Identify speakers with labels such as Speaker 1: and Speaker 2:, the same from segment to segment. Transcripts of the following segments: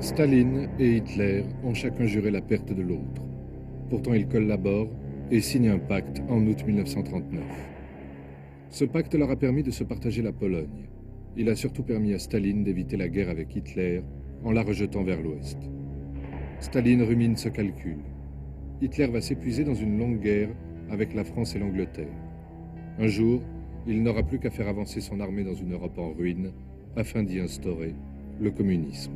Speaker 1: Staline et Hitler ont chacun juré la perte de l'autre. Pourtant, ils collaborent et signent un pacte en août 1939. Ce pacte leur a permis de se partager la Pologne. Il a surtout permis à Staline d'éviter la guerre avec Hitler en la rejetant vers l'ouest. Staline rumine ce calcul. Hitler va s'épuiser dans une longue guerre avec la France et l'Angleterre. Un jour, il n'aura plus qu'à faire avancer son armée dans une Europe en ruine afin d'y instaurer le communisme.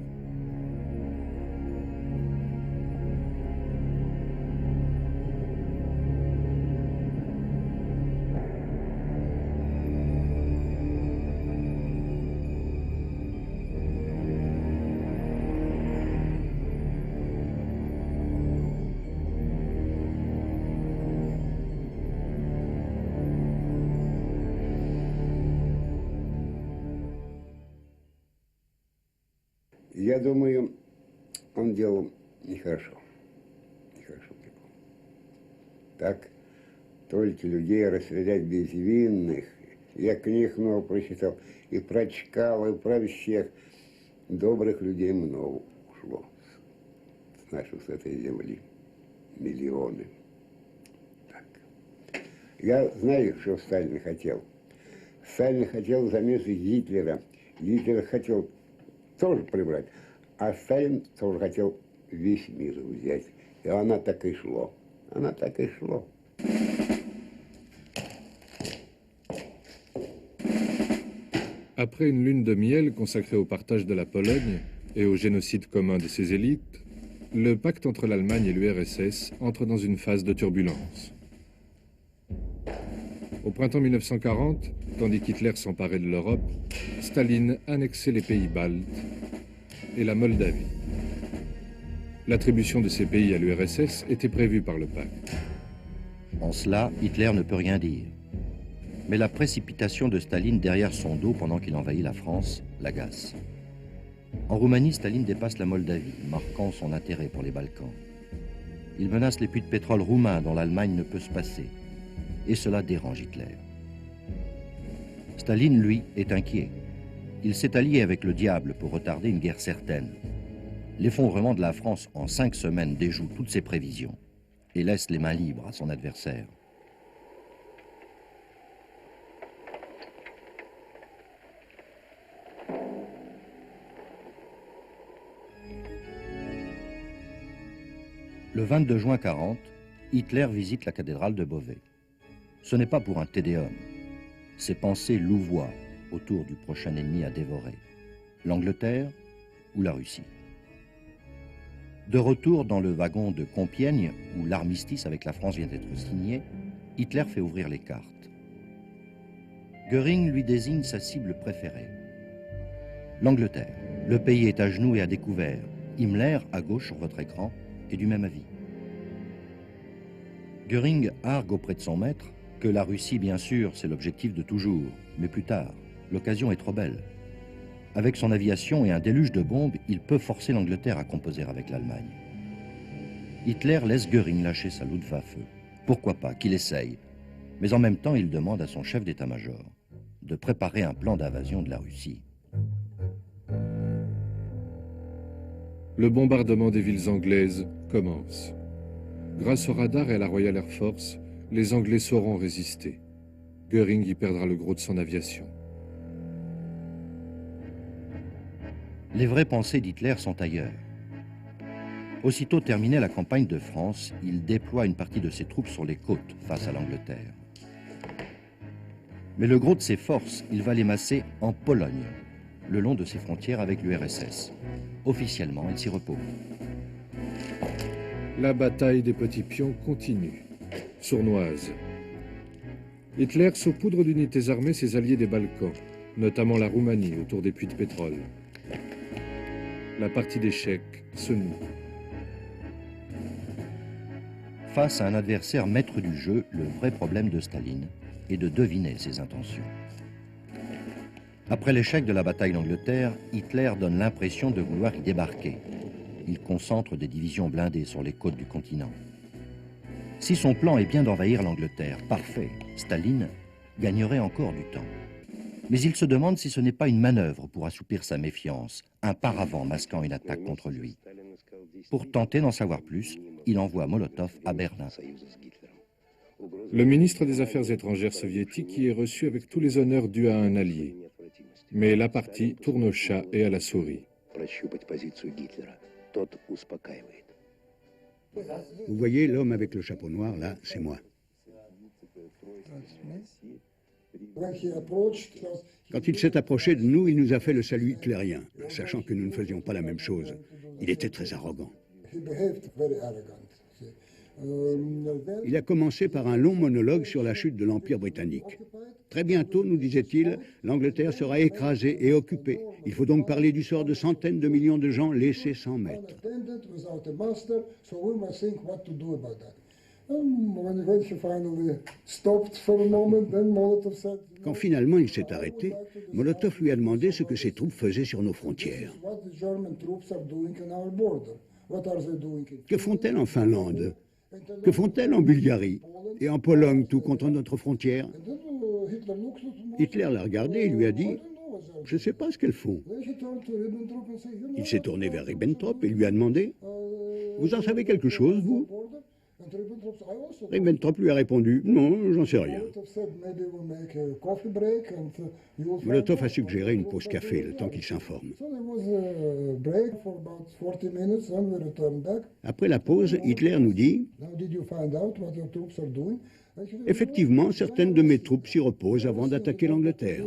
Speaker 2: Я думаю, он делал нехорошо. Нехорошо делал. Так только людей расстрелять безвинных. Я книг много прочитал. И про Чкала, и про всех. Добрых людей много ушло с нашей, с этой земли. Миллионы. Так. Я знаю, что Сталин хотел. Сталин хотел заместо Гитлера. Гитлер хотел тоже прибрать. А Сталин тоже хотел весь мир взять. И она так и шло. Она так и шло.
Speaker 1: Après une lune de miel consacrée au partage de la Pologne et au génocide commun de ses élites, le pacte entre l'Allemagne et l'URSS entre dans une phase de turbulence. Au printemps 1940, tandis qu'Hitler s'emparait de l'Europe, Staline annexait les pays baltes et la Moldavie. L'attribution de ces pays à l'URSS était prévue par le pacte.
Speaker 3: En cela, Hitler ne peut rien dire. Mais la précipitation de Staline derrière son dos pendant qu'il envahit la France l'agace. En Roumanie, Staline dépasse la Moldavie, marquant son intérêt pour les Balkans. Il menace les puits de pétrole roumains dont l'Allemagne ne peut se passer. Et cela dérange Hitler. Staline, lui, est inquiet. Il s'est allié avec le diable pour retarder une guerre certaine. L'effondrement de la France en 5 semaines déjoue toutes ses prévisions et laisse les mains libres à son adversaire. Le 22 juin 40, Hitler visite la cathédrale de Beauvais. Ce n'est pas pour un tédéum. Ses pensées louvoient autour du prochain ennemi à dévorer, l'Angleterre ou la Russie. De retour dans le wagon de Compiègne, où l'armistice avec la France vient d'être signé, Hitler fait ouvrir les cartes. Göring lui désigne sa cible préférée. L'Angleterre. Le pays est à genoux et à découvert. Himmler, à gauche sur votre écran, est du même avis. Göring argue auprès de son maître que la Russie, bien sûr, c'est l'objectif de toujours, mais plus tard, l'occasion est trop belle. Avec son aviation et un déluge de bombes, il peut forcer l'Angleterre à composer avec l'Allemagne. Hitler laisse Göring lâcher sa Luftwaffe. Pourquoi pas, qu'il essaye. Mais en même temps, il demande à son chef d'état-major de préparer un plan d'invasion de la Russie.
Speaker 1: Le bombardement des villes anglaises commence. Grâce au radar et à la Royal Air Force, les Anglais sauront résister. Göring y perdra le gros de son aviation.
Speaker 3: Les vraies pensées d'Hitler sont ailleurs. Aussitôt terminée la campagne de France, il déploie une partie de ses troupes sur les côtes face à l'Angleterre. Mais le gros de ses forces, il va les masser en Pologne, le long de ses frontières avec l'URSS. Officiellement, il s'y repose.
Speaker 1: La bataille des petits pions continue, sournoise. Hitler saupoudre d'unités armées ses alliés des Balkans, notamment la Roumanie autour des puits de pétrole. La partie d'échecs se noue.
Speaker 3: Face à un adversaire maître du jeu, le vrai problème de Staline est de deviner ses intentions. Après l'échec de la bataille d'Angleterre, Hitler donne l'impression de vouloir y débarquer. Il concentre des divisions blindées sur les côtes du continent. Si son plan est bien d'envahir l'Angleterre, parfait, Staline gagnerait encore du temps. Mais il se demande si ce n'est pas une manœuvre pour assoupir sa méfiance, un paravent masquant une attaque contre lui. Pour tenter d'en savoir plus, il envoie Molotov à Berlin.
Speaker 1: Le ministre des Affaires étrangères soviétique y est reçu avec tous les honneurs dus à un allié. Mais la partie tourne au chat et à la souris.
Speaker 4: Vous voyez l'homme avec le chapeau noir, là, c'est moi. Quand il s'est approché de nous, il nous a fait le salut hitlérien, sachant que nous ne faisions pas la même chose. Il était très arrogant. Il a commencé par un long monologue sur la chute de l'Empire britannique. Très bientôt, nous disait-il, l'Angleterre sera écrasée et occupée. Il faut donc parler du sort de centaines de millions de gens laissés sans maître. Quand finalement il s'est arrêté, Molotov lui a demandé ce que ses troupes faisaient sur nos frontières. Que font-elles en Finlande? Que font-elles en Bulgarie et en Pologne, tout contre notre frontière? Hitler l'a regardé et lui a dit « Je ne sais pas ce qu'elles font ». Il s'est tourné vers Ribbentrop et lui a demandé « Vous en savez quelque chose, vous ?» Ribbentrop lui a répondu « Non, j'en sais rien ». Molotov a suggéré une pause café, le temps qu'il s'informe. Après la pause, Hitler nous dit « Effectivement, certaines de mes troupes s'y reposent avant d'attaquer l'Angleterre. »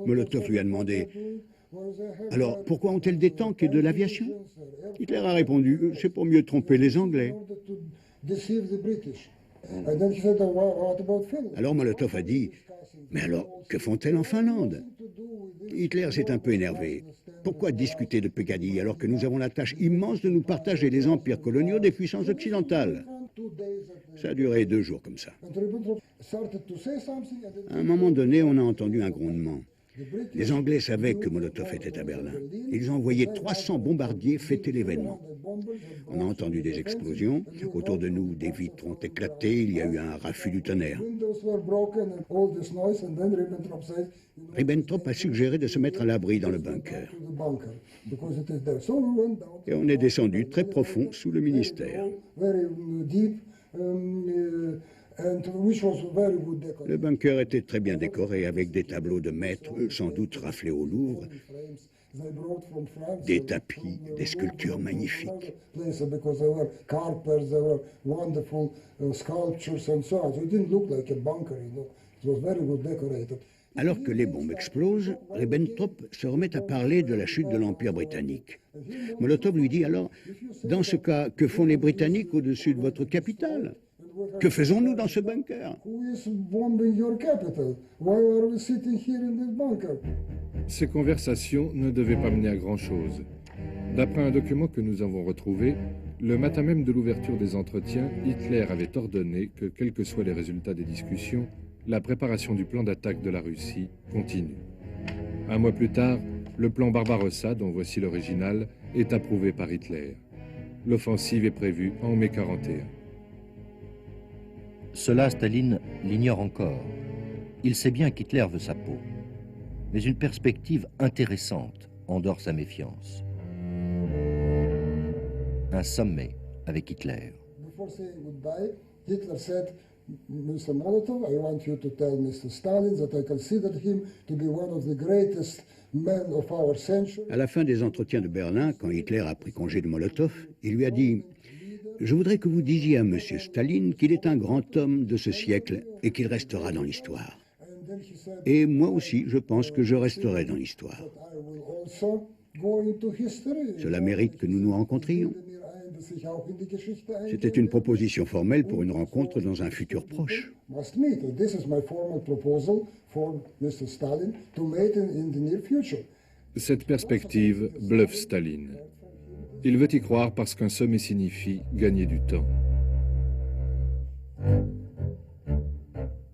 Speaker 4: Molotov lui a demandé « Alors, pourquoi ont-elles des tanks et de l'aviation ?» Hitler a répondu « C'est pour mieux tromper les Anglais. » Alors Molotov a dit « Mais alors, que font-elles en Finlande ?» Hitler s'est un peu énervé. Pourquoi discuter de Peggadi alors que nous avons la tâche immense de nous partager les empires coloniaux des puissances occidentales? Ça a duré 2 jours comme ça. À un moment donné, on a entendu un grondement. Les Anglais savaient que Molotov était à Berlin. Ils ont envoyé 300 bombardiers fêter l'événement. On a entendu des explosions. Autour de nous, des vitres ont éclaté. Il y a eu un raffut du tonnerre. Ribbentrop a suggéré de se mettre à l'abri dans le bunker. Et on est descendu très profond sous le ministère. Le bunker était très bien décoré avec des tableaux de maîtres, sans doute raflés au Louvre, des tapis, des sculptures magnifiques. Alors que les bombes explosent, Ribbentrop se remet à parler de la chute de l'Empire britannique. Molotov lui dit alors « Dans ce cas, que font les Britanniques au-dessus de votre capitale ? Que faisons-nous dans ce bunker ?»
Speaker 1: Ces conversations ne devaient pas mener à grand-chose. D'après un document que nous avons retrouvé, le matin même de l'ouverture des entretiens, Hitler avait ordonné que, quels que soient les résultats des discussions, la préparation du plan d'attaque de la Russie continue. 1 mois plus tard, le plan Barbarossa, dont voici l'original, est approuvé par Hitler. L'offensive est prévue en mai 41.
Speaker 3: Cela, Staline l'ignore encore. Il sait bien qu'Hitler veut sa peau. Mais une perspective intéressante endort sa méfiance. Un sommet avec Hitler.
Speaker 5: Before saying goodbye, Hitler said, Mr. Molotov, I want you to tell Mr. Stalin that I consider him to be one of the greatest men of our century.
Speaker 4: À la fin des entretiens de Berlin, quand Hitler a pris congé de Molotov, il lui a dit « Je voudrais que vous disiez à M. Staline qu'il est un grand homme de ce siècle et qu'il restera dans l'histoire. Et moi aussi, je pense que je resterai dans l'histoire. Cela mérite que nous nous rencontrions. » C'était une proposition formelle pour une rencontre dans un futur proche.
Speaker 1: Cette perspective bluffe Staline. Il veut y croire parce qu'un sommet signifie gagner du temps.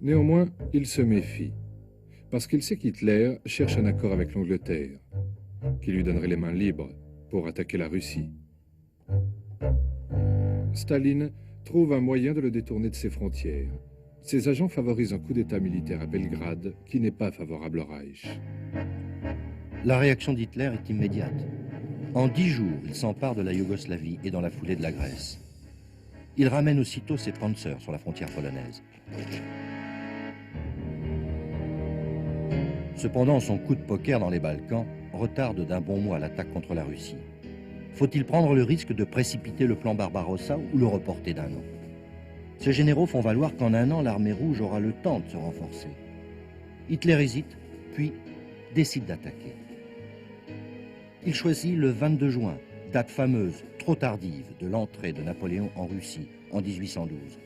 Speaker 1: Néanmoins, il se méfie, parce qu'il sait qu'Hitler cherche un accord avec l'Angleterre, qui lui donnerait les mains libres pour attaquer la Russie. Staline trouve un moyen de le détourner de ses frontières. Ses agents favorisent un coup d'État militaire à Belgrade qui n'est pas favorable au Reich.
Speaker 3: La réaction d'Hitler est immédiate. En 10 jours, il s'empare de la Yougoslavie et dans la foulée de la Grèce. Il ramène aussitôt ses panzers sur la frontière polonaise. Cependant, son coup de poker dans les Balkans retarde d'un bon mois l'attaque contre la Russie. Faut-il prendre le risque de précipiter le plan Barbarossa ou le reporter d'un an? Ces généraux font valoir qu'en un an, l'armée rouge aura le temps de se renforcer. Hitler hésite, puis décide d'attaquer. Il choisit le 22 juin, date fameuse, trop tardive, de l'entrée de Napoléon en Russie en 1812.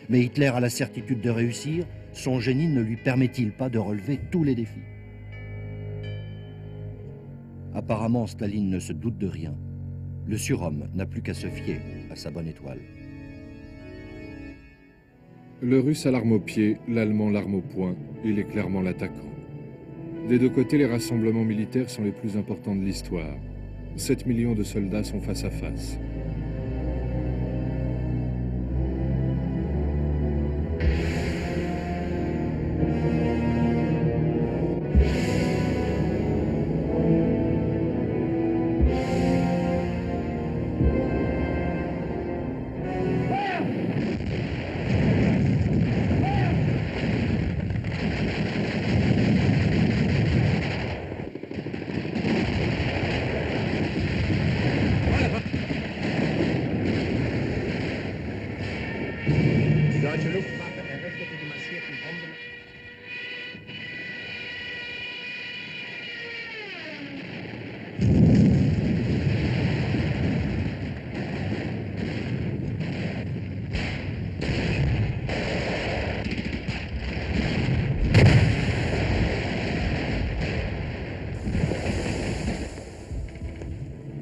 Speaker 3: Mais Hitler a la certitude de réussir, son génie ne lui permet-il pas de relever tous les défis? Apparemment, Staline ne se doute de rien. Le surhomme n'a plus qu'à se fier à sa bonne étoile.
Speaker 1: Le Russe a l'arme au pied, l'Allemand l'arme au poing. Il est clairement l'attaquant. Des deux côtés, les rassemblements militaires sont les plus importants de l'histoire. 7 millions de soldats sont face à face.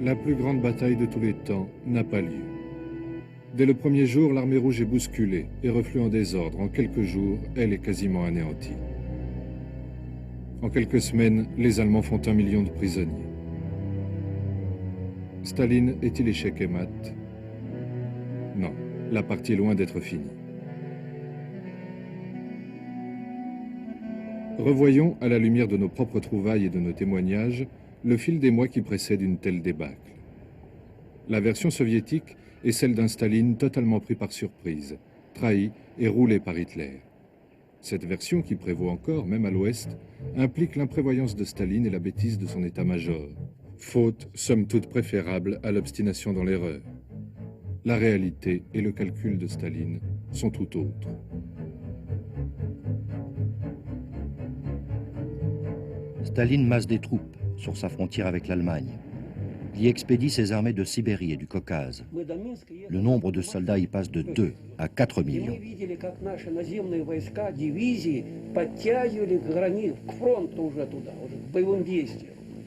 Speaker 1: La plus grande bataille de tous les temps n'a pas lieu. Dès le premier jour, l'armée rouge est bousculée et reflue en désordre. En quelques jours, elle est quasiment anéantie. En quelques semaines, les Allemands font 1 million de prisonniers. Staline est-il échec et mat? Non, la partie est loin d'être finie. Revoyons, à la lumière de nos propres trouvailles et de nos témoignages, le fil des mois qui précèdent une telle débâcle. La version soviétique est celle d'un Staline totalement pris par surprise, trahi et roulé par Hitler. Cette version, qui prévaut encore, même à l'Ouest, implique l'imprévoyance de Staline et la bêtise de son état-major. Faute, somme toute préférable à l'obstination dans l'erreur. La réalité et le calcul de Staline sont tout autres.
Speaker 3: Staline masse des troupes sur sa frontière avec l'Allemagne. Il y expédie ses armées de Sibérie et du Caucase. Le nombre de soldats y passe de 2 à 4 millions.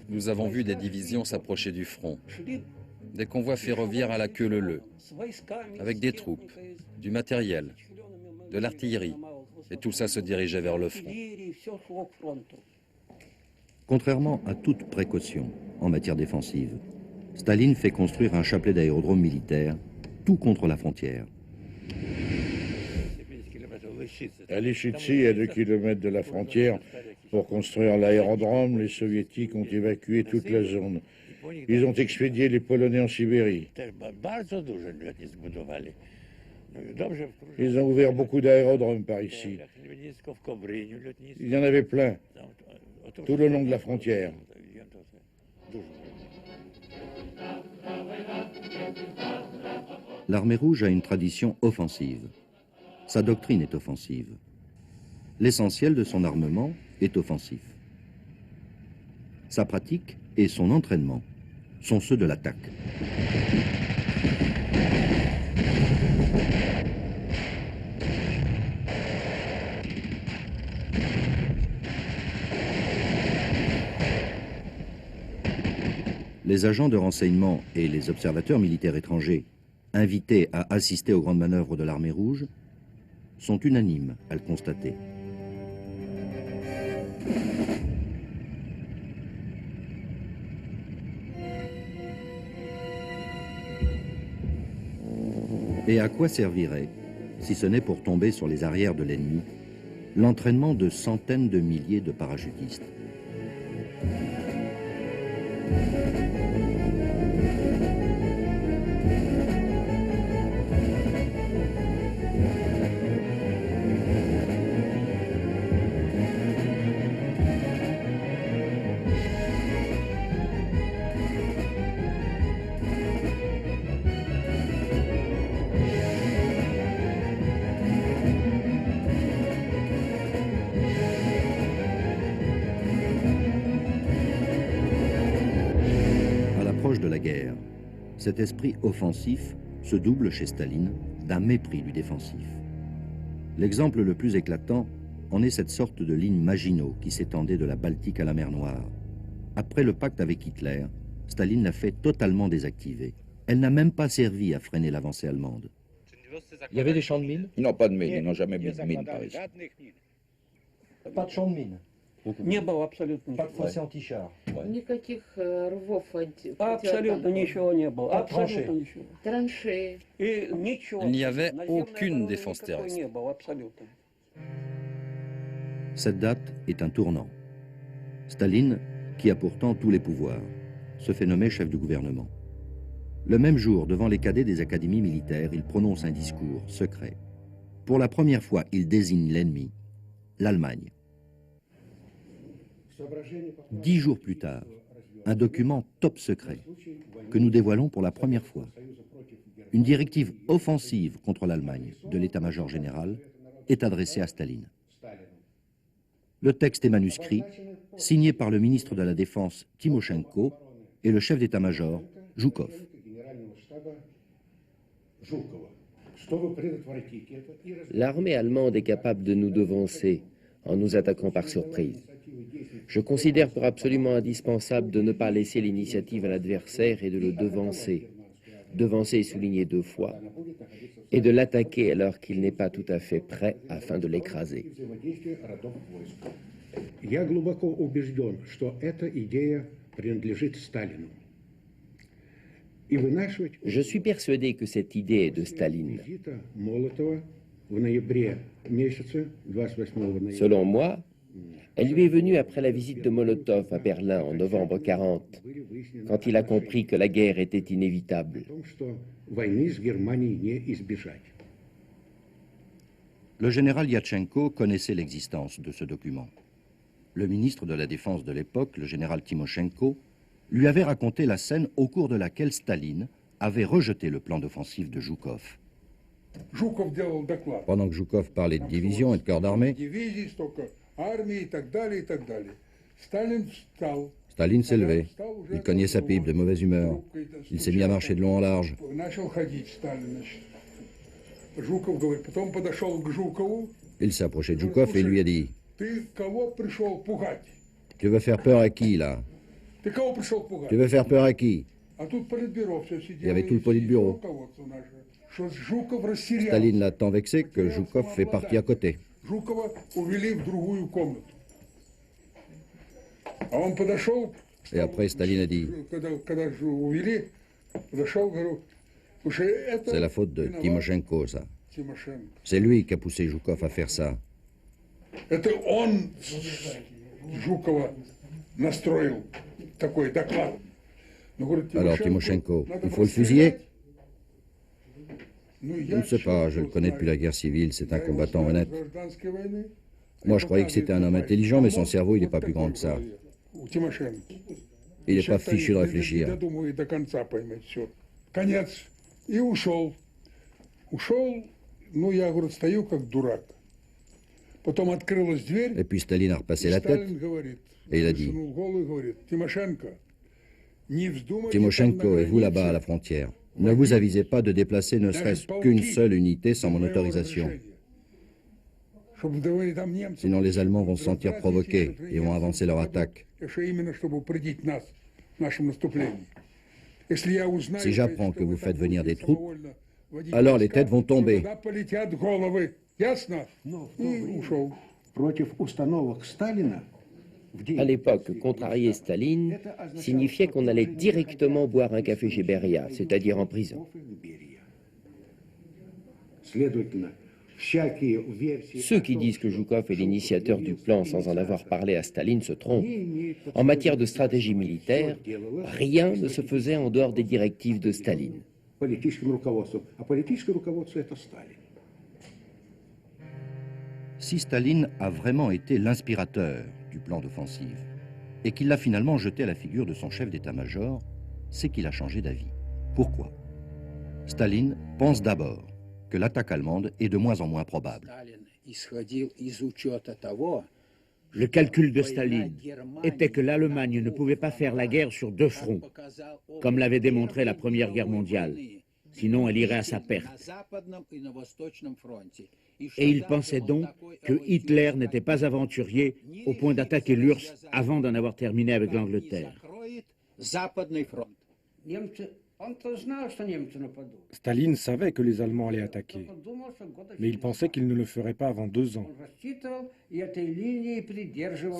Speaker 6: Nous avons vu des divisions s'approcher du front, des convois ferroviaires à la queue leu-leu, avec des troupes, du matériel, de l'artillerie, et tout ça se dirigeait vers le front.
Speaker 3: Contrairement à toute précaution en matière défensive, Staline fait construire un chapelet d'aérodromes militaires, tout contre la frontière.
Speaker 7: À Lychitsi, à 2 km de la frontière, pour construire l'aérodrome, les Soviétiques ont évacué toute la zone. Ils ont expédié les Polonais en Sibérie. Ils ont ouvert beaucoup d'aérodromes par ici. Il y en avait plein, tout le long de la frontière.
Speaker 3: L'armée rouge a une tradition offensive. Sa doctrine est offensive. L'essentiel de son armement est offensif. Sa pratique et son entraînement sont ceux de l'attaque. Les agents de renseignement et les observateurs militaires étrangers invités à assister aux grandes manœuvres de l'armée rouge sont unanimes à le constater. Et à quoi servirait, si ce n'est pour tomber sur les arrières de l'ennemi, l'entraînement de centaines de milliers de parachutistes? De la guerre, cet esprit offensif se double chez Staline d'un mépris du défensif. L'exemple le plus éclatant en est cette sorte de ligne Maginot qui s'étendait de la Baltique à la mer Noire. Après le pacte avec Hitler, Staline l'a fait totalement désactiver. Elle n'a même pas servi à freiner l'avancée allemande.
Speaker 8: Il y avait des champs de mines?
Speaker 9: Non, pas de mines, ils n'ont jamais mis de mines par ici.
Speaker 3: Pas de champs de mines?
Speaker 8: Не было абсолютно
Speaker 3: Pas de fossés anti-chars?
Speaker 10: Никаких рвов
Speaker 8: Абсолютно ничего не было.
Speaker 3: Pas de tranchées?
Speaker 8: Абсолютно ничего.
Speaker 10: траншеи.
Speaker 8: И ничего.
Speaker 6: Il n'y avait
Speaker 8: Наземной
Speaker 6: aucune
Speaker 8: обороны
Speaker 6: défense
Speaker 8: никакой
Speaker 6: terrestre.
Speaker 8: не было, абсолютно.
Speaker 3: Cette date est un tournant. Staline, qui a pourtant tous les pouvoirs, se fait nommer chef du gouvernement. Le même jour, devant les cadets des académies militaires, il prononce un discours secret. Pour la première fois, il désigne l'ennemi, l'Allemagne. 10 jours plus tard, un document top secret que nous dévoilons pour la première fois. Une directive offensive contre l'Allemagne de l'état-major général est adressée à Staline. Le texte est manuscrit, signé par le ministre de la Défense Timoshenko et le chef d'état-major Zhukov.
Speaker 11: L'armée allemande est capable de nous devancer en nous attaquant par surprise. Je considère pour absolument indispensable de ne pas laisser l'initiative à l'adversaire et de le devancer. Devancer est souligné 2 fois, et de l'attaquer alors qu'il n'est pas tout à fait prêt afin de l'écraser. Je suis persuadé que cette idée est de Staline. Selon moi, elle lui est venue après la visite de Molotov à Berlin en novembre 1940, quand il a compris que la guerre était inévitable.
Speaker 3: Le général Yatchenko connaissait l'existence de ce document. Le ministre de la Défense de l'époque, le général Timoshenko, lui avait raconté la scène au cours de laquelle Staline avait rejeté le plan d'offensive de Zhukov.
Speaker 12: Pendant que Zhukov parlait de division et de corps d'armée, Staline s'est levé. Il cognait sa pipe de mauvaise humeur. Il s'est mis à marcher de long en large. Il s'est approché de Zhukov et lui a dit « Tu veux faire peur à qui, là? Tu veux faire peur à qui ?» Il y avait tout le politburo. Staline l'a tant vexé que Zhukov fait partie à côté. Et après, Staline a dit « C'est la faute de Timoshenko, ça. C'est lui qui a poussé Zhukov à faire ça. » Alors Timoshenko, il faut le fusiller? Je ne sais pas, je le connais depuis la guerre civile, c'est un combattant honnête. Moi, je croyais que c'était un homme intelligent, mais son cerveau, il n'est pas plus grand que ça. Il n'est pas fichu de réfléchir. Et puis Staline a repassé la tête et il a dit « Timoshenko et vous là-bas à la frontière, ne vous avisez pas de déplacer ne serait-ce qu'une seule unité sans mon autorisation. Sinon les Allemands vont se sentir provoqués et vont avancer leur attaque. Si j'apprends que vous faites venir des troupes, alors les têtes vont tomber. »
Speaker 11: À l'époque, contrarier Staline signifiait qu'on allait directement boire un café chez Beria, c'est-à-dire en prison. Ceux qui disent que Zhukov est l'initiateur du plan sans en avoir parlé à Staline se trompent. En matière de stratégie militaire, rien ne se faisait en dehors des directives de Staline.
Speaker 3: Si Staline a vraiment été l'inspirateur du plan d'offensive et qu'il l'a finalement jeté à la figure de son chef d'état-major, c'est qu'il a changé d'avis. Pourquoi? Staline pense d'abord que l'attaque allemande est de moins en moins probable.
Speaker 13: Le calcul de Staline était que l'Allemagne ne pouvait pas faire la guerre sur deux fronts, comme l'avait démontré la Première Guerre mondiale. Sinon, elle irait à sa perte. Et il pensait donc que Hitler n'était pas aventurier au point d'attaquer l'URSS avant d'en avoir terminé avec l'Angleterre.
Speaker 14: Staline savait que les Allemands allaient attaquer, mais il pensait qu'ils ne le feraient pas avant 2 ans.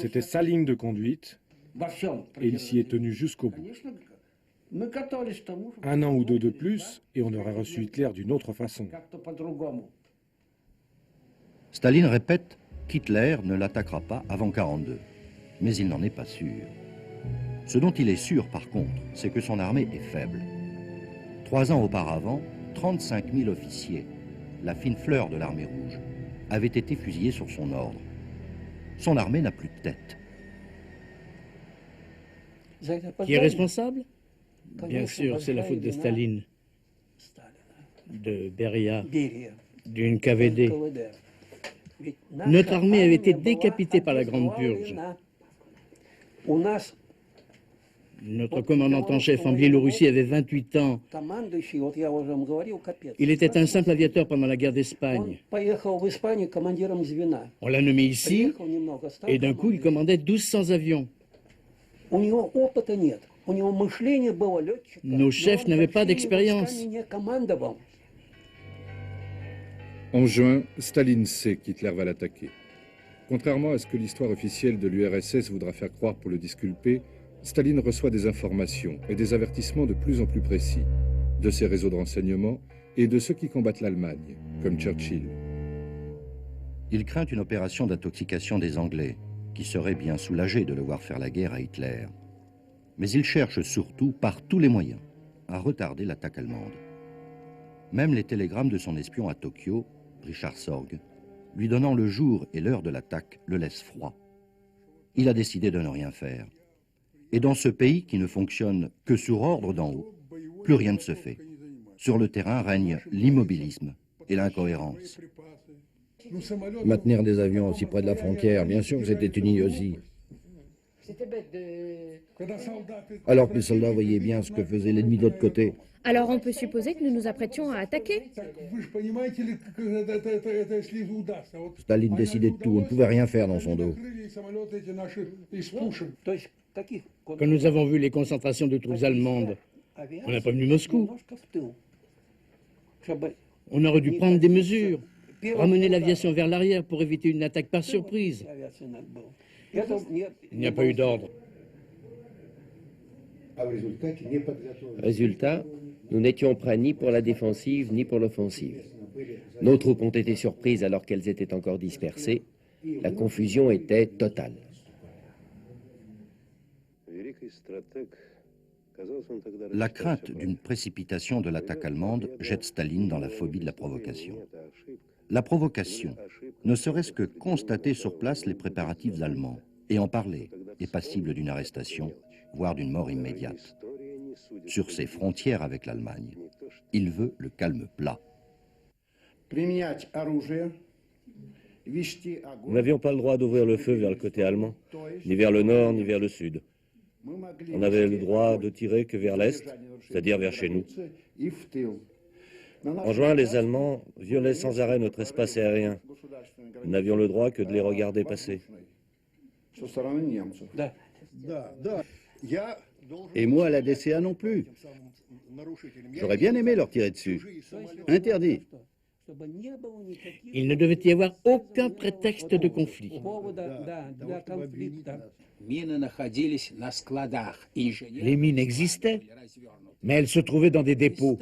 Speaker 14: C'était sa ligne de conduite, et il s'y est tenu jusqu'au bout. 1 an ou 2 de plus, et on aurait reçu Hitler d'une autre façon.
Speaker 3: Staline répète qu'Hitler ne l'attaquera pas avant 1942, mais il n'en est pas sûr. Ce dont il est sûr, par contre, c'est que son armée est faible. 3 ans auparavant, 35 000 officiers, la fine fleur de l'armée rouge, avaient été fusillés sur son ordre. Son armée n'a plus de tête.
Speaker 13: Qui est responsable? Bien sûr, c'est la faute de Staline, de Beria, du NKVD. Notre armée avait été décapitée par la Grande Purge. Notre commandant en chef en Biélorussie avait 28 ans. Il était un simple aviateur pendant la guerre d'Espagne. On l'a nommé ici, et d'un coup, il commandait 1200 avions. Nos chefs n'avaient pas d'expérience.
Speaker 1: En juin, Staline sait qu'Hitler va l'attaquer. Contrairement à ce que l'histoire officielle de l'URSS voudra faire croire pour le disculper, Staline reçoit des informations et des avertissements de plus en plus précis de ses réseaux de renseignement et de ceux qui combattent l'Allemagne, comme Churchill.
Speaker 3: Il craint une opération d'intoxication des Anglais, qui seraient bien soulagés de le voir faire la guerre à Hitler. Mais il cherche surtout, par tous les moyens, à retarder l'attaque allemande. Même les télégrammes de son espion à Tokyo, Richard Sorge, lui donnant le jour et l'heure de l'attaque, le laissent froid. Il a décidé de ne rien faire. Et dans ce pays qui ne fonctionne que sur ordre d'en haut, plus rien ne se fait. Sur le terrain règne l'immobilisme et l'incohérence.
Speaker 12: Maintenir des avions aussi près de la frontière, bien sûr que c'était une idiotie. Alors que les soldats voyaient bien ce que faisait l'ennemi de l'autre côté.
Speaker 15: Alors on peut supposer que nous nous apprêtions à attaquer.
Speaker 12: Staline décidait de tout, on ne pouvait rien faire dans son dos.
Speaker 13: Quand nous avons vu les concentrations de troupes allemandes, on n'a pas venu Moscou. On aurait dû prendre des mesures, ramener l'aviation vers l'arrière pour éviter une attaque par surprise. Il n'y a pas eu d'ordre.
Speaker 11: Résultat, nous n'étions prêts ni pour la défensive ni pour l'offensive. Nos troupes ont été surprises alors qu'elles étaient encore dispersées. La confusion était totale.
Speaker 3: La crainte d'une précipitation de l'attaque allemande jette Staline dans la phobie de la provocation. La provocation, ne serait-ce que constater sur place les préparatifs allemands et en parler, est passible d'une arrestation, voire d'une mort immédiate. Sur ses frontières avec l'Allemagne, il veut le calme plat.
Speaker 16: Nous n'avions pas le droit d'ouvrir le feu vers le côté allemand, ni vers le nord, ni vers le sud. On avait le droit de tirer que vers l'est, c'est-à-dire vers chez nous. En juin, les Allemands violaient sans arrêt notre espace aérien. Nous n'avions le droit que de les regarder passer.
Speaker 4: Et moi, à la DCA non plus. J'aurais bien aimé leur tirer dessus. Interdit.
Speaker 13: Il ne devait y avoir aucun prétexte de conflit. Les mines existaient, mais elles se trouvaient dans des dépôts.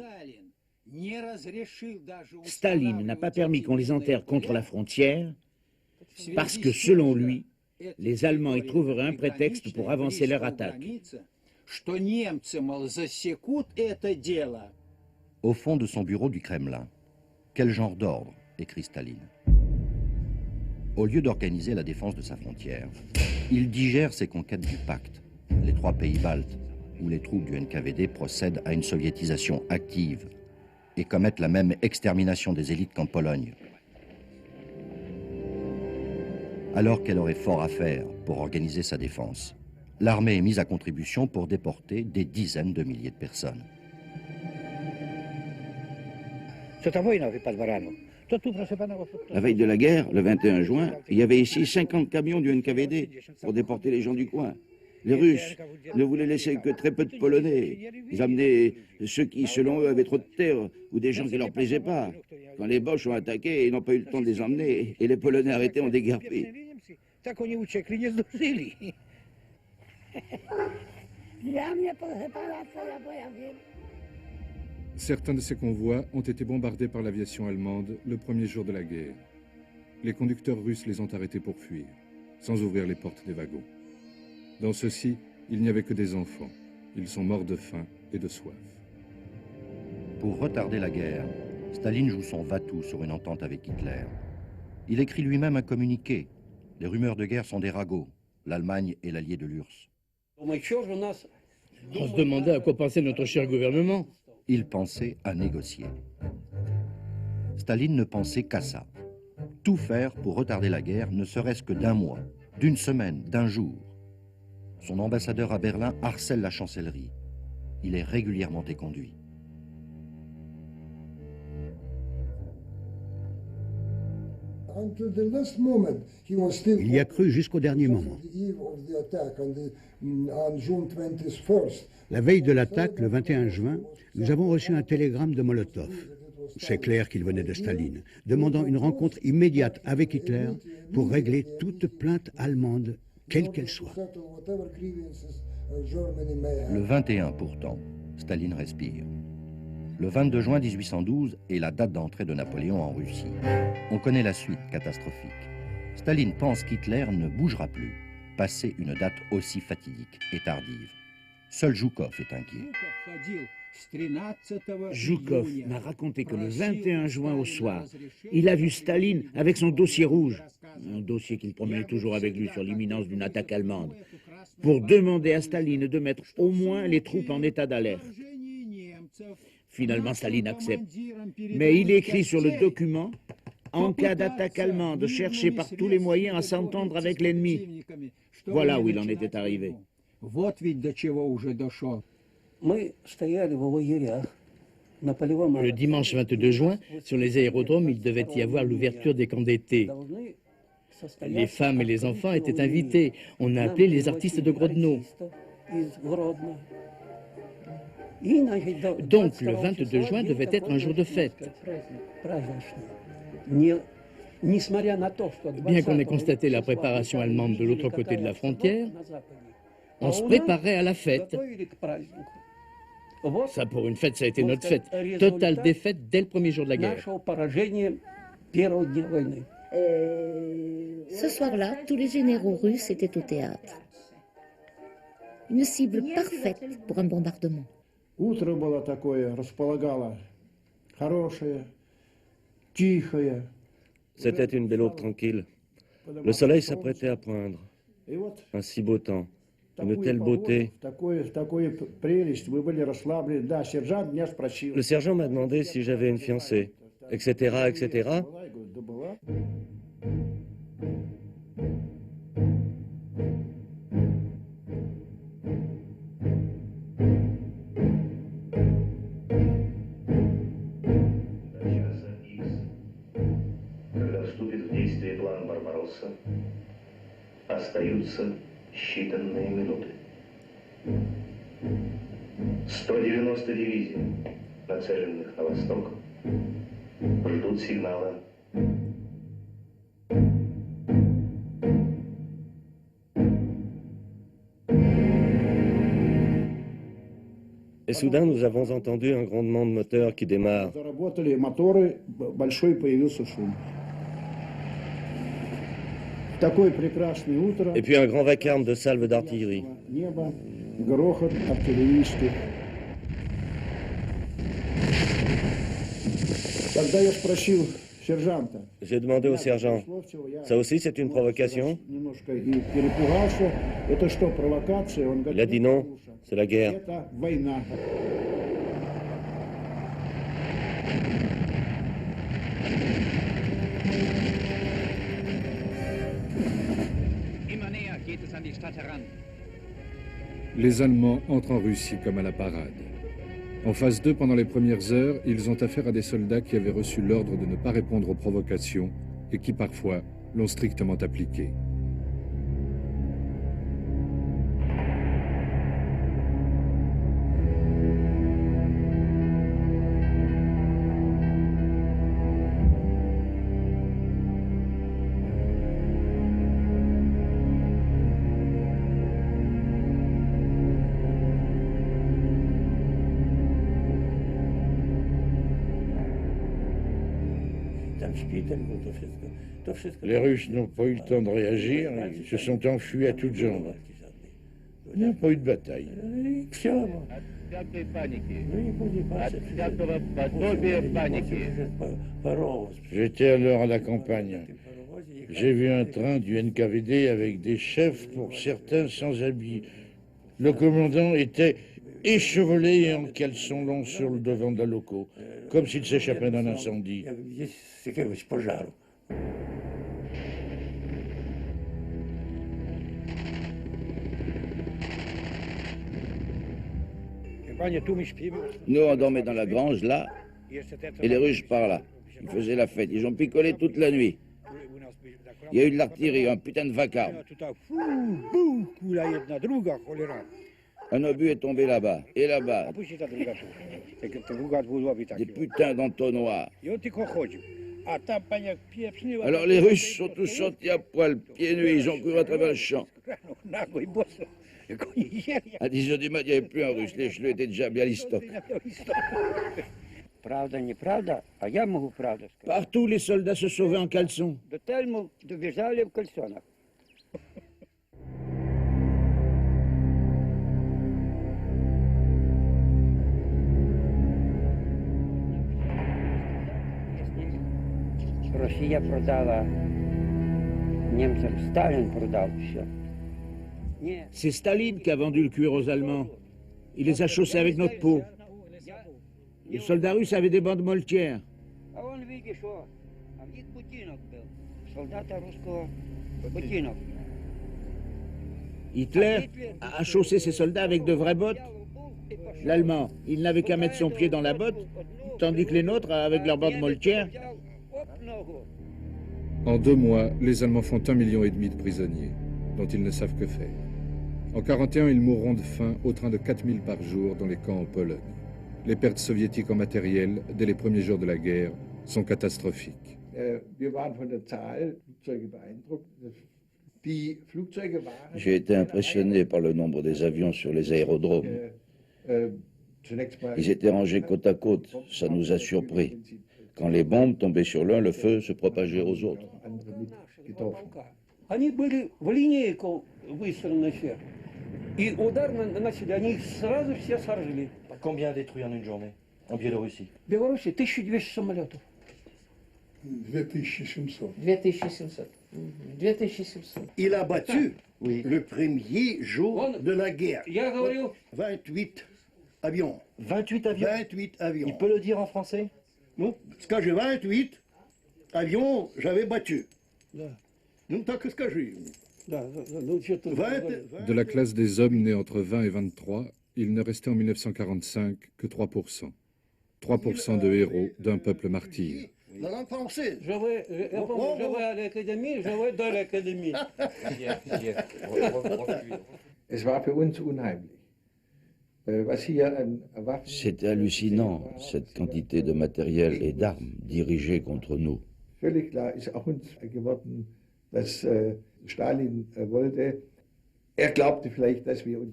Speaker 13: Staline n'a pas permis qu'on les enterre contre la frontière parce que, selon lui, les Allemands y trouveraient un prétexte pour avancer leur attaque.
Speaker 3: Au fond de son bureau du Kremlin, quel genre d'ordre, écrit Staline. Au lieu d'organiser la défense de sa frontière, il digère ses conquêtes du pacte, les 3 pays baltes, où les troupes du NKVD procèdent à une soviétisation active et commettent la même extermination des élites qu'en Pologne. Alors qu'elle aurait fort à faire pour organiser sa défense, l'armée est mise à contribution pour déporter des dizaines de milliers de personnes.
Speaker 4: La veille de la guerre, le 21 juin, il y avait ici 50 camions du NKVD pour déporter les gens du coin. Les Russes ne voulaient laisser que très peu de Polonais. Ils amenaient ceux qui, selon eux, avaient trop de terre ou des gens qui ne leur plaisaient pas. Quand les Boches ont attaqué, ils n'ont pas eu le temps de les emmener et les Polonais arrêtés ont déguerpi.
Speaker 1: Certains de ces convois ont été bombardés par l'aviation allemande le premier jour de la guerre. Les conducteurs russes les ont arrêtés pour fuir, sans ouvrir les portes des wagons. Dans ceux-ci, il n'y avait que des enfants. Ils sont morts de faim et de soif.
Speaker 3: Pour retarder la guerre, Staline joue son va-tout sur une entente avec Hitler. Il écrit lui-même un communiqué. Les rumeurs de guerre sont des ragots. L'Allemagne est l'allié de l'URSS.
Speaker 8: On
Speaker 17: se demandait à quoi pensait notre cher gouvernement.
Speaker 3: Il pensait à négocier. Staline ne pensait qu'à ça. Tout faire pour retarder la guerre, ne serait-ce que d'un mois, d'une semaine, d'un jour. Son ambassadeur à Berlin harcèle la chancellerie. Il est régulièrement éconduit.
Speaker 4: Il y a cru jusqu'au dernier moment. La veille de l'attaque, le 21 juin, nous avons reçu un télégramme de Molotov. C'est clair qu'il venait de Staline, demandant une rencontre immédiate avec Hitler pour régler toute plainte allemande, quelle qu'elle soit.
Speaker 3: Le 21 pourtant, Staline respire. Le 22 juin 1812 est la date d'entrée de Napoléon en Russie. On connaît la suite catastrophique. Staline pense qu'Hitler ne bougera plus, passé une date aussi fatidique et tardive. Seul Zhukov est inquiet.
Speaker 13: Zhukov m'a raconté que le 21 juin au soir, il a vu Staline avec son dossier rouge, un dossier qu'il promenait toujours avec lui sur l'imminence d'une attaque allemande, pour demander à Staline de mettre au moins les troupes en état d'alerte. Finalement, Staline accepte. Mais il écrit sur le document « En cas d'attaque allemande, cherchez par tous les moyens à s'entendre avec l'ennemi ». Voilà où il en était arrivé.
Speaker 17: Le dimanche 22 juin, sur les aérodromes, il devait y avoir l'ouverture des camps d'été. Les femmes et les enfants étaient invités. On a appelé les artistes de Grodno. Donc, le 22 juin devait être un jour de fête. Bien qu'on ait constaté la préparation allemande de l'autre côté de la frontière, on se préparait à la fête. Ça, pour une fête, ça a été notre fête. Totale défaite dès le premier jour de la guerre.
Speaker 18: Ce soir-là, tous les généraux russes étaient au théâtre. Une cible parfaite pour un bombardement.
Speaker 16: C'était une belle aube tranquille. Le soleil s'apprêtait à poindre. Un si beau temps, une telle beauté. Le sergent m'a demandé si j'avais une fiancée, etc., etc.
Speaker 19: Остаются считанные минуты. 190 дивизий, нацеленных на восток, ждут сигнала.
Speaker 16: Et soudain, nous avons entendu un grondement de moteur qui démarre. Et puis un grand vacarme de salves d'artillerie. J'ai demandé au sergent, ça aussi c'est une provocation? Il a dit non, c'est la guerre.
Speaker 1: Les Allemands entrent en Russie comme à la parade. En phase 2, pendant les premières heures, ils ont affaire à des soldats qui avaient reçu l'ordre de ne pas répondre aux provocations et qui parfois l'ont strictement appliqué.
Speaker 7: Les Russes n'ont pas eu le temps de réagir, ils se sont enfuis à toutes jambes. Il n'y a pas eu de bataille. J'étais alors à la campagne. J'ai vu un train du NKVD avec des chefs, pour certains sans habits. Le commandant était échevelé et en caleçon long sur le devant de la loco, comme s'il s'échappait d'un incendie.
Speaker 9: Nous, on dormait dans la grange, là, et les Russes par là. Ils faisaient la fête. Ils ont picolé toute la nuit. Il y a eu de l'artillerie, un putain de vacarme. Un obus est tombé là-bas, et là-bas. Des putains d'entonnoirs. Alors les Russes sont tous sortis à poil, pieds nus, ils ont couru à travers le champ. À 10 h du matin, il n'y avait plus un Russe, les cheleux étaient déjà bien listoc.
Speaker 13: Partout, les soldats se sauvaient en caleçon. C'est Staline qui a vendu le cuir aux Allemands. Il les a chaussés avec notre peau. Les soldats russes avaient des bandes moltières. Hitler a chaussé ses soldats avec de vraies bottes. L'Allemand, il n'avait qu'à mettre son pied dans la botte, tandis que les nôtres, avec leurs bandes moltières.
Speaker 1: En 2 mois, les Allemands font 1,5 million de prisonniers, dont ils ne savent que faire. En 1941, ils mourront de faim au train de 4000 par jour dans les camps en Pologne. Les pertes soviétiques en matériel, dès les premiers jours de la guerre, sont catastrophiques.
Speaker 9: J'ai été impressionné par le nombre des avions sur les aérodromes. Ils étaient rangés côte à côte, ça nous a surpris. Quand les bombes tombaient sur l'un, le feu se propageait aux autres.
Speaker 16: Combien détruit en une journée en Biélorussie?
Speaker 5: 2200.
Speaker 10: 2700.
Speaker 4: Il a battu le premier jour de la guerre. 28 avions.
Speaker 16: 28 avions?
Speaker 4: 28 avions.
Speaker 16: Il peut le dire en français?
Speaker 4: Non, parce que j'ai 28 avions, j'avais battu. Donc, qu'est-ce que j'ai?
Speaker 1: De la classe des hommes nés entre 20 et 23, il ne restait en 1945 que 3%. 3% de héros d'un peuple martyr.
Speaker 4: La langue française.
Speaker 8: Je vais à l'académie, je vais dans l'académie.
Speaker 9: C'était hallucinant, cette quantité de matériel et d'armes dirigées contre nous.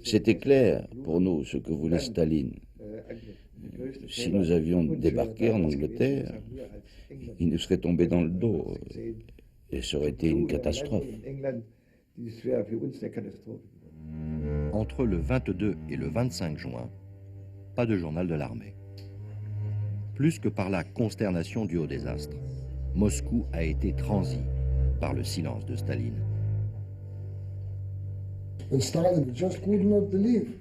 Speaker 9: C'était clair pour nous ce que voulait Staline. Si nous avions débarqué en Angleterre, il nous serait tombé dans le dos et ça aurait été une catastrophe.
Speaker 3: Entre le 22 et le 25 juin, pas de journal de l'armée. Plus que par la consternation due au désastre, Moscou a été transi par le silence de Staline.
Speaker 5: And Stalin just could not believe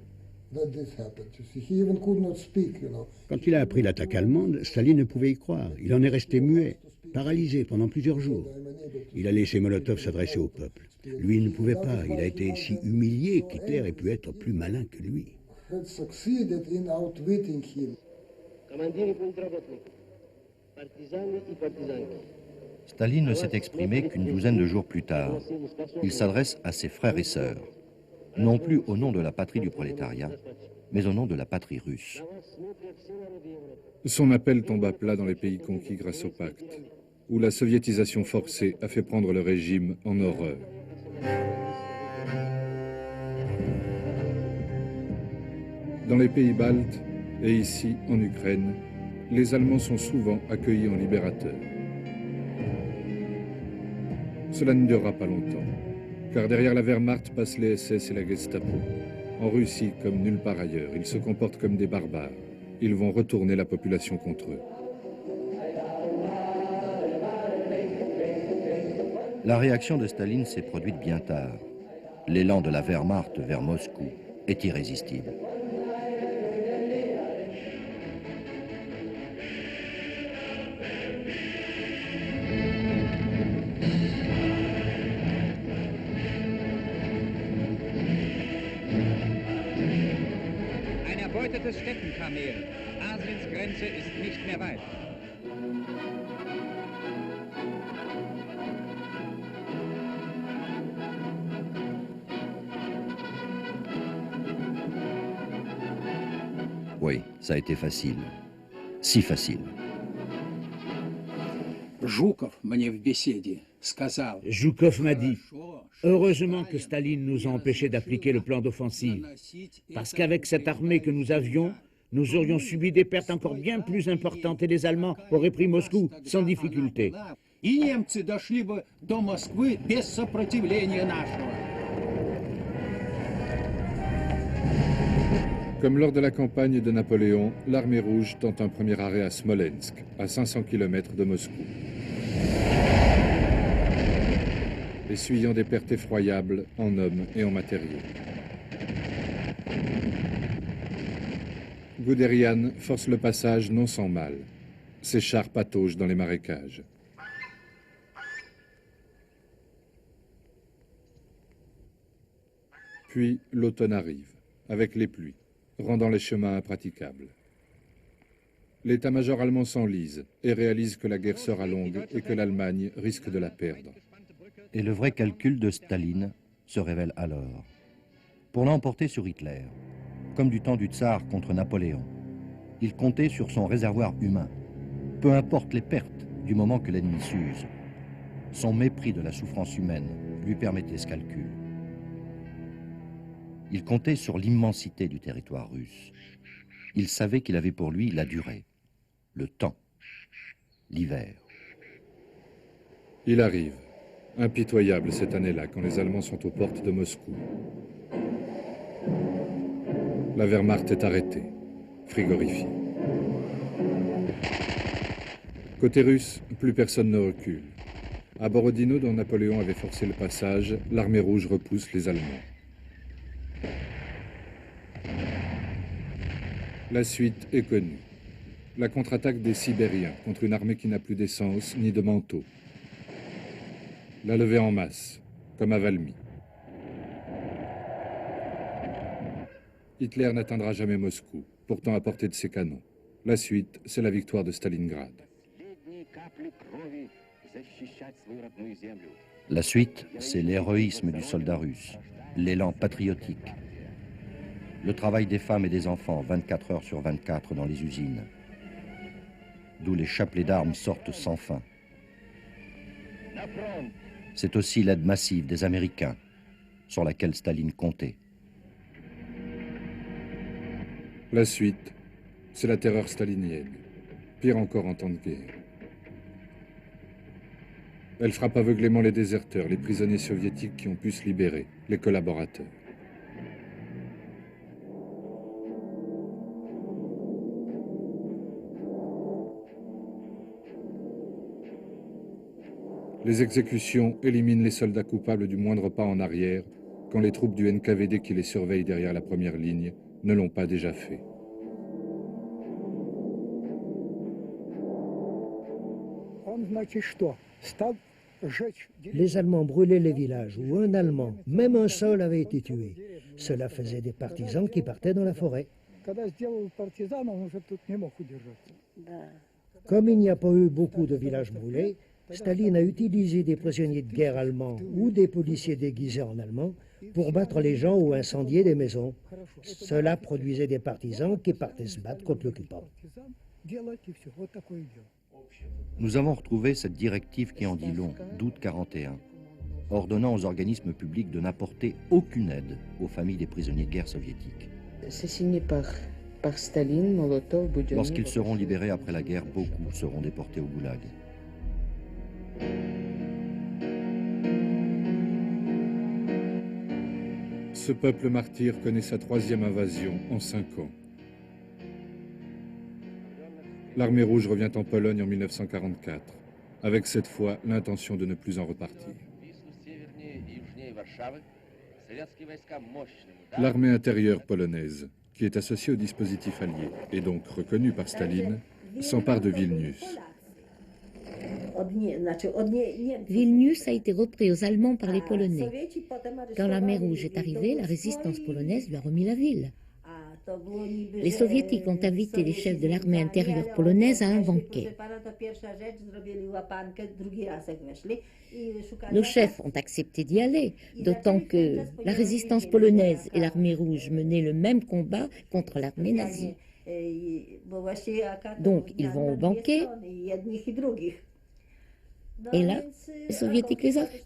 Speaker 5: that this happened. You see, he even could not speak, you know.
Speaker 4: Quand il a appris l'attaque allemande, Staline ne pouvait y croire. Il en est resté muet, paralysé pendant plusieurs jours. Il a laissé Molotov s'adresser au peuple. Lui, il ne pouvait pas. Il a été si humilié qu'Hitler ait pu être plus malin que lui.
Speaker 5: Had succeeded in outwitting him.
Speaker 3: Staline ne s'est exprimé qu'une douzaine de jours plus tard. Il s'adresse à ses frères et sœurs, non plus au nom de la patrie du prolétariat, mais au nom de la patrie russe.
Speaker 1: Son appel tombe à plat dans les pays conquis grâce au pacte, où la soviétisation forcée a fait prendre le régime en horreur. Dans les pays baltes et ici en Ukraine, les Allemands sont souvent accueillis en libérateurs. Cela ne durera pas longtemps, car derrière la Wehrmacht passent les SS et la Gestapo. En Russie, comme nulle part ailleurs, ils se comportent comme des barbares. Ils vont retourner la population contre eux.
Speaker 3: La réaction de Staline s'est produite bien tard. L'élan de la Wehrmacht vers Moscou est irrésistible.
Speaker 20: Ein erbeutetes Steppenkamel. Asiens Grenze ist nicht mehr weit.
Speaker 3: Oui, ça a été facile. Si facile.
Speaker 13: Joukov m'a dit, heureusement que Staline nous a empêchés d'appliquer le plan d'offensive, parce qu'avec cette armée que nous avions, nous aurions subi des pertes encore bien plus importantes et les Allemands auraient pris Moscou sans difficulté.
Speaker 1: Comme lors de la campagne de Napoléon, l'armée rouge tente un premier arrêt à Smolensk, à 500 km de Moscou. Essuyant des pertes effroyables en hommes et en matériaux. Guderian force le passage non sans mal. Ses chars pataugent dans les marécages. Puis l'automne arrive, avec les pluies, rendant les chemins impraticables. L'état-major allemand s'enlise et réalise que la guerre sera longue et que l'Allemagne risque de la perdre.
Speaker 3: Et le vrai calcul de Staline se révèle alors. Pour l'emporter sur Hitler, comme du temps du tsar contre Napoléon, il comptait sur son réservoir humain. Peu importe les pertes du moment que l'ennemi s'use. Son mépris de la souffrance humaine lui permettait ce calcul. Il comptait sur l'immensité du territoire russe. Il savait qu'il avait pour lui la durée, le temps, l'hiver.
Speaker 1: Il arrive, impitoyable cette année-là, quand les Allemands sont aux portes de Moscou. La Wehrmacht est arrêtée, frigorifiée. Côté russe, plus personne ne recule. À Borodino, dont Napoléon avait forcé le passage, l'armée rouge repousse les Allemands. La suite est connue. La contre-attaque des Sibériens contre une armée qui n'a plus d'essence ni de manteau. La levée en masse, comme à Valmy. Hitler n'atteindra jamais Moscou, pourtant à portée de ses canons. La suite, c'est la victoire de Stalingrad.
Speaker 3: La suite, c'est l'héroïsme du soldat russe, l'élan patriotique, le travail des femmes et des enfants 24 heures sur 24 dans les usines, d'où les chapelets d'armes sortent sans fin. C'est aussi l'aide massive des Américains, sur laquelle Staline comptait.
Speaker 1: La suite, C'est la terreur stalinienne, pire encore en temps de guerre. Elle frappe aveuglément les déserteurs, les prisonniers soviétiques qui ont pu se libérer, les collaborateurs. Les exécutions éliminent les soldats coupables du moindre pas en arrière quand les troupes du NKVD qui les surveillent derrière la première ligne ne l'ont pas déjà fait.
Speaker 21: Les Allemands brûlaient les villages où un Allemand, même un seul, avait été tué. Cela faisait des partisans qui partaient dans la forêt. Comme il n'y a pas eu beaucoup de villages brûlés, Staline a utilisé des prisonniers de guerre allemands ou des policiers déguisés en allemands pour battre les gens ou incendier des maisons. Cela produisait des partisans qui partaient se battre contre l'occupant.
Speaker 3: Nous avons retrouvé cette directive qui en dit long, d'août 1941, ordonnant aux organismes publics de n'apporter aucune aide aux familles des prisonniers de guerre soviétiques.
Speaker 10: C'est signé par Staline, Molotov, Boudyanov.
Speaker 3: Lorsqu'ils seront libérés après la guerre, beaucoup seront déportés au goulag.
Speaker 1: Ce peuple martyr connaît sa 3e invasion en 5 ans. L'armée rouge revient en Pologne en 1944, avec cette fois l'intention de ne plus en repartir. L'armée intérieure polonaise, qui est associée au dispositif allié et donc reconnue par Staline, s'empare de Vilnius.
Speaker 18: Vilnius a été repris aux Allemands par les Polonais. Quand l'armée rouge est arrivée, la résistance polonaise lui a remis la ville. Les soviétiques ont invité les chefs de l'armée intérieure polonaise à un banquet. Nos chefs ont accepté d'y aller, d'autant que la résistance polonaise et l'armée rouge menaient le même combat contre l'armée nazie. Donc ils vont au banquet, et là, les soviétiques les arrêtent.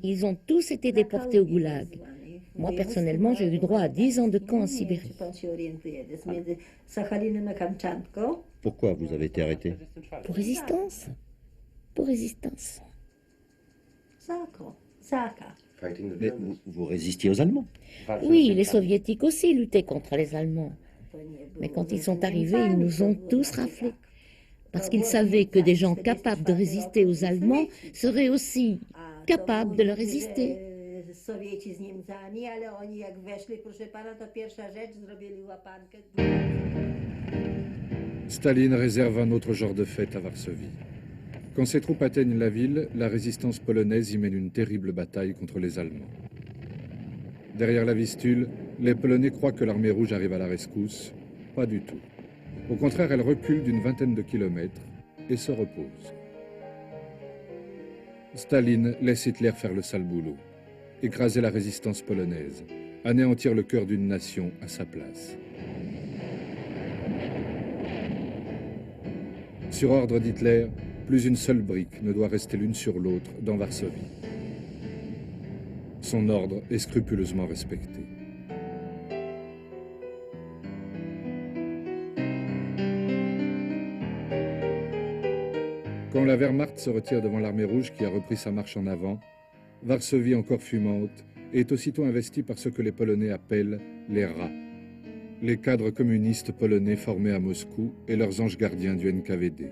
Speaker 18: Ils ont tous été déportés au goulag. Moi, personnellement, j'ai eu droit à 10 ans de camp en Sibérie.
Speaker 3: Pourquoi vous avez été arrêté?
Speaker 18: Pour résistance. Pour résistance.
Speaker 3: Mais vous résistiez aux Allemands?
Speaker 18: Oui, les soviétiques aussi luttaient contre les Allemands. Mais quand ils sont arrivés, ils nous ont tous raflés. Parce qu'ils savaient que des gens capables de résister aux Allemands seraient aussi capables de leur résister.
Speaker 1: Staline réserve un autre genre de fête à Varsovie. Quand ses troupes atteignent la ville, la résistance polonaise y mène une terrible bataille contre les Allemands. Derrière la Vistule, les Polonais croient que l'armée rouge arrive à la rescousse. Pas du tout. Au contraire, elle recule d'une vingtaine de kilomètres et se repose. Staline laisse Hitler faire le sale boulot, écraser la résistance polonaise, anéantir le cœur d'une nation à sa place. Sur ordre d'Hitler, plus une seule brique ne doit rester l'une sur l'autre dans Varsovie. Son ordre est scrupuleusement respecté. Quand la Wehrmacht se retire devant l'armée rouge qui a repris sa marche en avant, Varsovie, encore fumante, est aussitôt investie par ce que les Polonais appellent les rats, les cadres communistes polonais formés à Moscou et leurs anges gardiens du NKVD.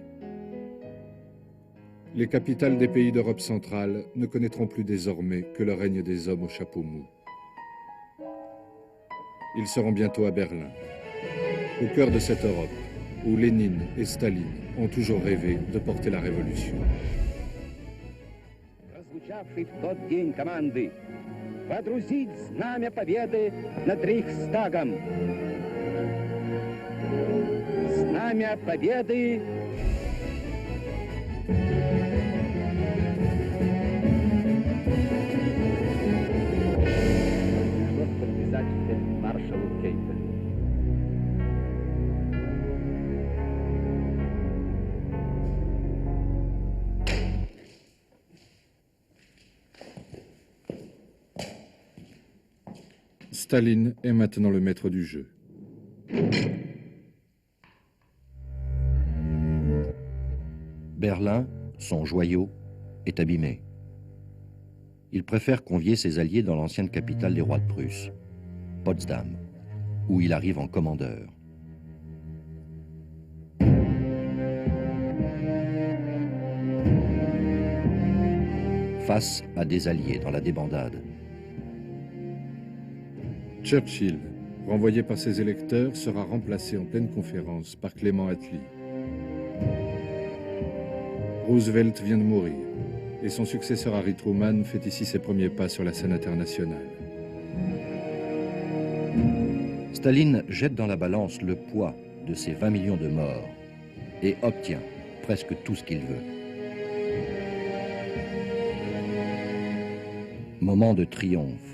Speaker 1: Les capitales des pays d'Europe centrale ne connaîtront plus désormais que le règne des hommes au chapeau mou. Ils seront bientôt à Berlin, au cœur de cette Europe, où Lénine et Staline ont toujours rêvé de porter la révolution.
Speaker 20: Прозвучавший в тот день команды «Водрузить знамя победы над Рейхстагом». Знамя победы подписать маршалу Кейтелю.
Speaker 1: Staline est maintenant le maître du jeu.
Speaker 3: Berlin, son joyau, est abîmé. Il préfère convier ses alliés dans l'ancienne capitale des rois de Prusse, Potsdam, où il arrive en commandeur. Face à des alliés dans la débandade.
Speaker 1: Churchill, renvoyé par ses électeurs, sera remplacé en pleine conférence par Clément Attlee. Roosevelt vient de mourir et son successeur Harry Truman fait ici ses premiers pas sur la scène internationale.
Speaker 3: Staline jette dans la balance le poids de ces 20 millions de morts et obtient presque tout ce qu'il veut. Moment de triomphe.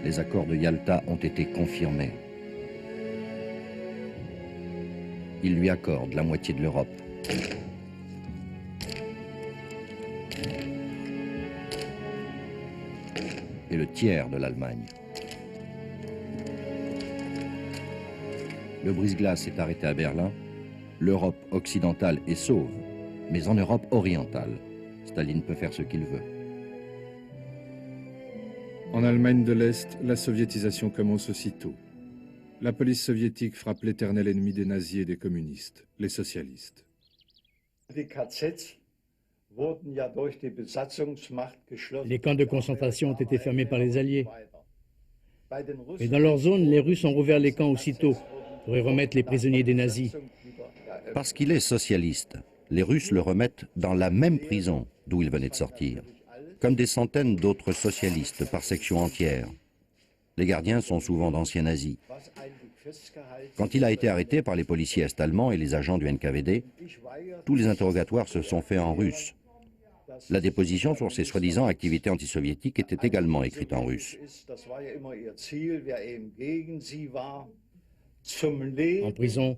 Speaker 3: Les accords de Yalta ont été confirmés. Il lui accorde la moitié de l'Europe. Et le tiers de l'Allemagne. Le brise-glace est arrêté à Berlin. L'Europe occidentale est sauve, mais en Europe orientale, Staline peut faire ce qu'il veut.
Speaker 1: En Allemagne de l'Est, la soviétisation commence aussitôt. La police soviétique frappe l'éternel ennemi des nazis et des communistes, les socialistes.
Speaker 17: Les camps de concentration ont été fermés par les Alliés. Mais dans leur zone, les Russes ont rouvert les camps aussitôt pour y remettre les prisonniers des nazis.
Speaker 3: Parce qu'il est socialiste, les Russes le remettent dans la même prison d'où il venait de sortir, comme des centaines d'autres socialistes par section entière. Les gardiens sont souvent d'anciens nazis. Quand il a été arrêté par les policiers est-allemands et les agents du NKVD, tous les interrogatoires se sont faits en russe. La déposition sur ses soi-disant activités antisoviétiques était également écrite en russe.
Speaker 17: En prison,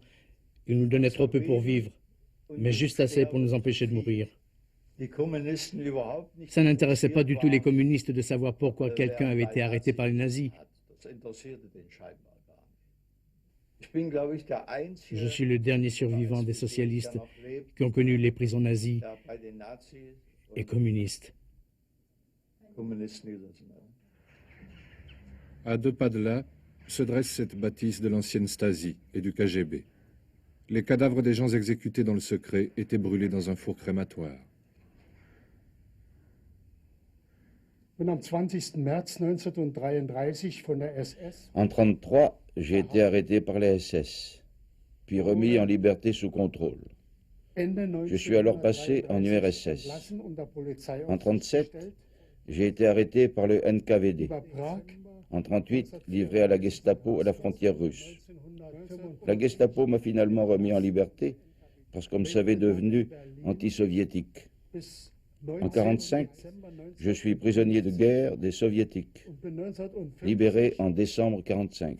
Speaker 17: ils nous donnaient trop peu pour vivre, mais juste assez pour nous empêcher de mourir. Ça n'intéressait pas du tout les communistes de savoir pourquoi quelqu'un avait été arrêté par les nazis. Je suis le dernier survivant des socialistes qui ont connu les prisons nazies et communistes.
Speaker 1: À 2 pas de là, se dresse cette bâtisse de l'ancienne Stasi et du KGB. Les cadavres des gens exécutés dans le secret étaient brûlés dans un four crématoire.
Speaker 5: En
Speaker 9: 1933, j'ai été arrêté par la SS, puis remis en liberté sous contrôle. Je suis alors passé en URSS. En 1937, j'ai été arrêté par le NKVD. En 1938, livré à la Gestapo à la frontière russe. La Gestapo m'a finalement remis en liberté parce qu'on me savait devenu anti-soviétique. En 1945, je suis prisonnier de guerre des soviétiques, libéré en décembre 1945.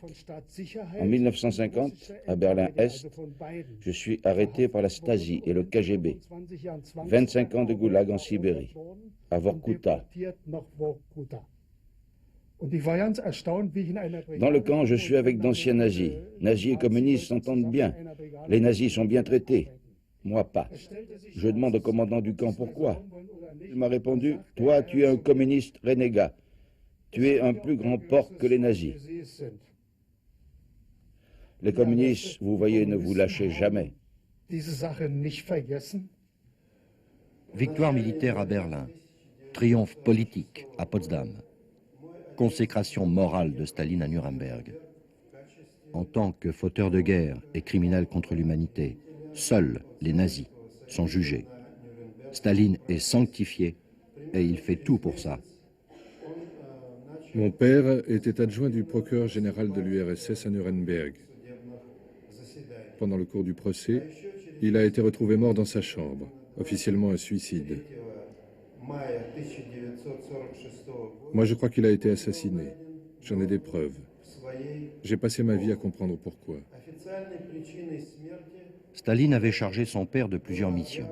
Speaker 9: En 1950, à Berlin-Est, je suis arrêté par la Stasi et le KGB. 25 ans de goulag en Sibérie, à Vorkuta. Dans le camp, je suis avec d'anciens nazis. Nazis et communistes s'entendent bien. Les nazis sont bien traités. Moi, pas. Je demande au commandant du camp pourquoi. Il m'a répondu, « Toi, tu es un communiste renégat. Tu es un plus grand porc que les nazis. Les communistes, vous voyez, ne vous lâchez jamais. »
Speaker 3: Victoire militaire à Berlin, triomphe politique à Potsdam, consécration morale de Staline à Nuremberg. En tant que fauteur de guerre et criminel contre l'humanité, seuls les nazis sont jugés. Staline est sanctifié et il fait tout pour ça.
Speaker 1: Mon père était adjoint du procureur général de l'URSS à Nuremberg. Pendant le cours du procès, il a été retrouvé mort dans sa chambre, officiellement un suicide. Moi, je crois qu'il a été assassiné. J'en ai des preuves. J'ai passé ma vie à comprendre pourquoi.
Speaker 3: Staline avait chargé son père de plusieurs missions.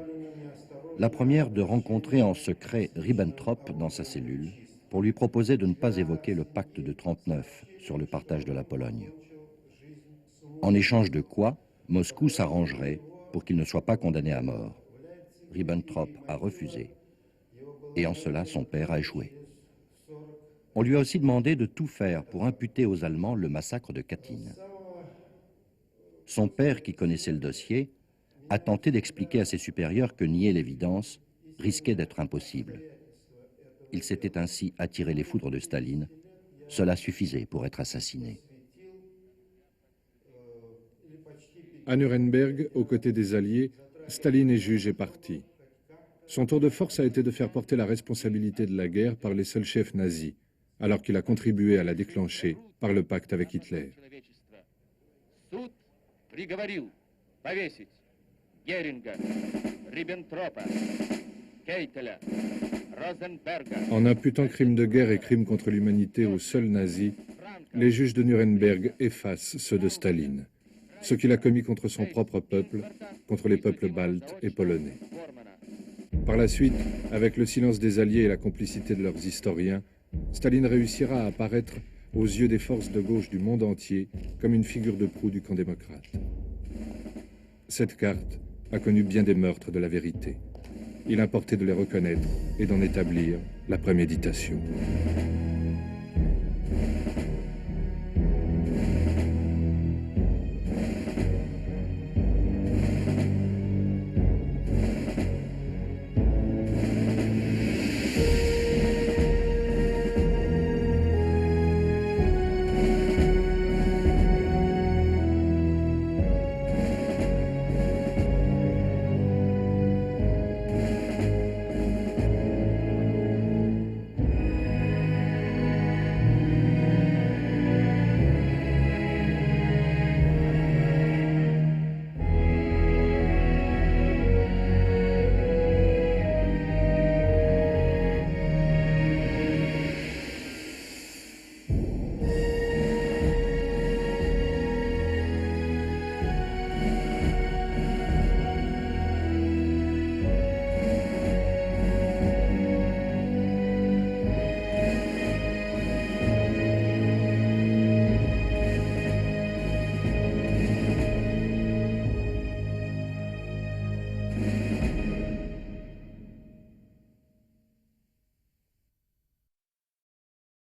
Speaker 3: La première, de rencontrer en secret Ribbentrop dans sa cellule pour lui proposer de ne pas évoquer le pacte de 1939 sur le partage de la Pologne. En échange de quoi, Moscou s'arrangerait pour qu'il ne soit pas condamné à mort. Ribbentrop a refusé. Et en cela, son père a échoué. On lui a aussi demandé de tout faire pour imputer aux Allemands le massacre de Katyn. Son père, qui connaissait le dossier, a tenté d'expliquer à ses supérieurs que nier l'évidence risquait d'être impossible. Il s'était ainsi attiré les foudres de Staline. Cela suffisait pour être assassiné.
Speaker 1: À Nuremberg, aux côtés des Alliés, Staline est juge et parti. Son tour de force a été de faire porter la responsabilité de la guerre par les seuls chefs nazis, alors qu'il a contribué à la déclencher par le pacte avec Hitler. En imputant crimes de guerre et crimes contre l'humanité aux seuls nazis, les juges de Nuremberg effacent ceux de Staline, ce qu'il a commis contre son propre peuple, contre les peuples baltes et polonais. Par la suite, avec le silence des Alliés et la complicité de leurs historiens, Staline réussira à apparaître aux yeux des forces de gauche du monde entier comme une figure de proue du camp démocrate. Cette carte a connu bien des meurtres de la vérité. Il importait de les reconnaître et d'en établir la préméditation.